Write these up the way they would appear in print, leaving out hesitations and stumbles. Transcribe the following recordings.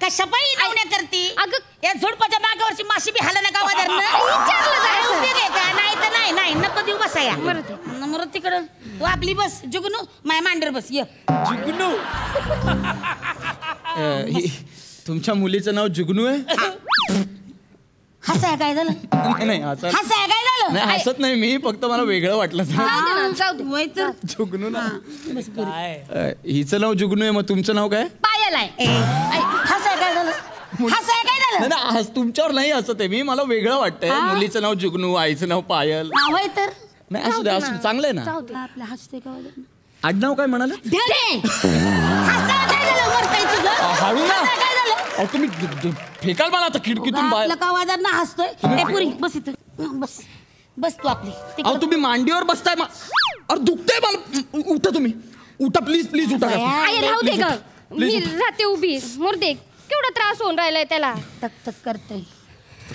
कशा पायी नवण्या करती? अगं या झुडपाच्या मागावरची माशी बी हाल नका वादरनं. नाही तर नाही नको देऊ बसा या मरत तिकडं. तू आपली बस जुगनू माया मांडर बस. ये जुगनू. तुमच्या मुलीचं नाव जुगनू आहे? हसाय काय झालं? नाही हसाय काय झालं? नाही हसत नाही मी, फक्त मला वेगळं वाटलं. जुगनू ना. हिचं नाव जुगनू आहे, मग तुमचं नाव काय? पायल आहे. हसाय काय झालं? हसाय काय झालं? नाही तुमच्यावर नाही हसत आहे मी, मला वेगळं वाटतंय. मुलीचं नाव जुगनू, आईचं नाव पायल. होय तर नाही असू दे, असू चांगलं आहे ना. आपलं हसते का? आडनाव काय म्हणाले? हळू ना. तुम्ही फेकाल मला आता खिडकीतून बाहेर. का वाजत ना हसतोय? पुरी बस इथं बस बस तू आपली. अहो तुम्ही मांडीवर बसताय. अरे दुखतंय मला. उठा तुम्ही, उठा प्लीज प्लीज उठा. राहू दे ग, मी राहते उभी. मुर्दे केवढा त्रास होऊन राहिलाय त्याला. तक तक करते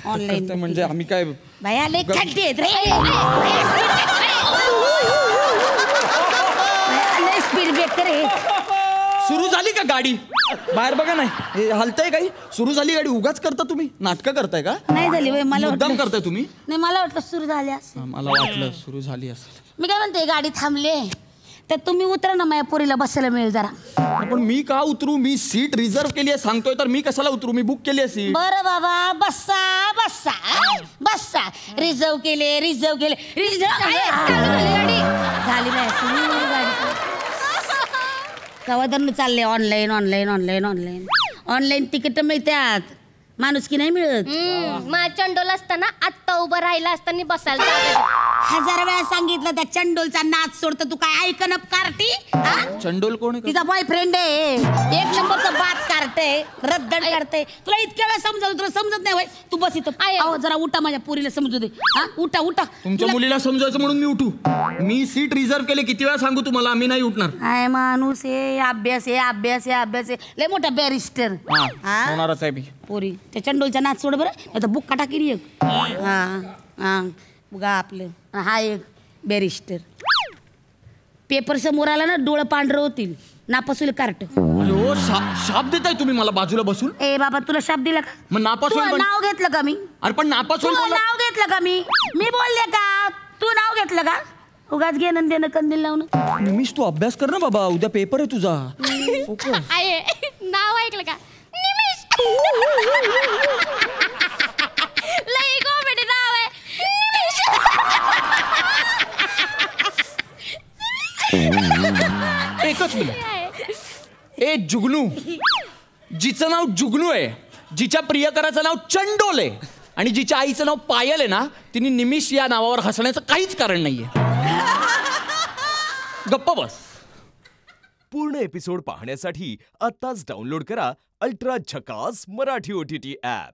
ऑनलाईन. म्हणजे आम्ही काय भया लय खड्डे आहेत रे. लय स्पीड ब्रेकर आहे. सुरू झाली का गाडी? बाहेर बघा. नाही हे हलतंय काही? सुरू झाली गाडी? उगाच करता तुम्ही? नाटकं करताय का? नाही झाली बाई. मला मुद्दाम करताय तुम्ही? नाही मला वाटलं सुरू झाली असेल. मला वाटलं सुरू झाली असेल. मी काय म्हणते गाडी थांबले तर तुम्ही उतरा ना, माझ्या पोरीला बसायला मिळेल जरा. पण मी का उतरू? मी सीट रिझर्व केली आहे सांगतोय तर मी कशाला उतरू? मी बुक केली आहे सीट. बरं बाबा बसा बसा बसा. रिझर्व केले रिझर्व झाली नाही. कवादरनं चालले online online online online online ticket मिळतात, माणूस की नाही मिळत. माझ्या चंडोल असताना आत्ता उभं राहिला असताना बसायला. 1000 वेळा सांगितलं त्या चंडोलचा नाच सोडतं. तू काय ऐकन कार्टी? चंडोल कोण आहे? तिचा बॉयफ्रेंड आहे. 1 नंबरचा बात काढते, रद्दड काढते. तुला इतक्या वेळा समजावलं, तुला समजत नाही. तू बस इथं. अहो जरा उठा, माझ्या पोरीला समजू दे. उठा उठा. तुमच्या मुलीला समजायचं म्हणून मी उठू? मी सीट रिझर्व केले. किती वेळा सांगू तुम्हाला? आम्ही नाही उठणार. काय माणूस आहे. अभ्यास आहे अभ्यास आहे अभ्यास आहे. लय मोठा बॅरिस्टर होणारच आहे मी. पोरी त्या चंडोलचा नाच सोड बरं, नाही तर बुक्का टाकीन एक. बघा आपलं हा एक बॅरिस्टर. पेपर समोर आला ना डोळं पांढरं होतील. नापासून कार्ट. शाप देताय तुम्ही मला बाजूला बसून? ए बाबा तुला शाप दिला का? मग नापास होईल. नाव घेतलं का मी? अरे पण नापास होईल. नाव घेतलं का मी? मी बोलले का? तू नाव घेतलं का? उगाच घेणं देणं कंदील लावून. निमिष तू अभ्यास कर ना बाबा, उद्या पेपर आहे तुझा. नाव ऐकलं का? निमिष. लई कॉमेडी नाव आहे. एकच मिनिट. ए जुगनू, जिचं नाव जुगनू आहे, जिच्या प्रियकराचं नाव चंडोल आहे आणि जिच्या आईचं नाव पायल आहे ना, तिने निमिष या नावावर हसण्याचं काहीच कारण नाहीये. गप्प बस. पूर्ण एपिसोड पाहण्यासाठी आत्ताच डाउनलोड करा अल्ट्रा झकास मराठी OTT ॲप.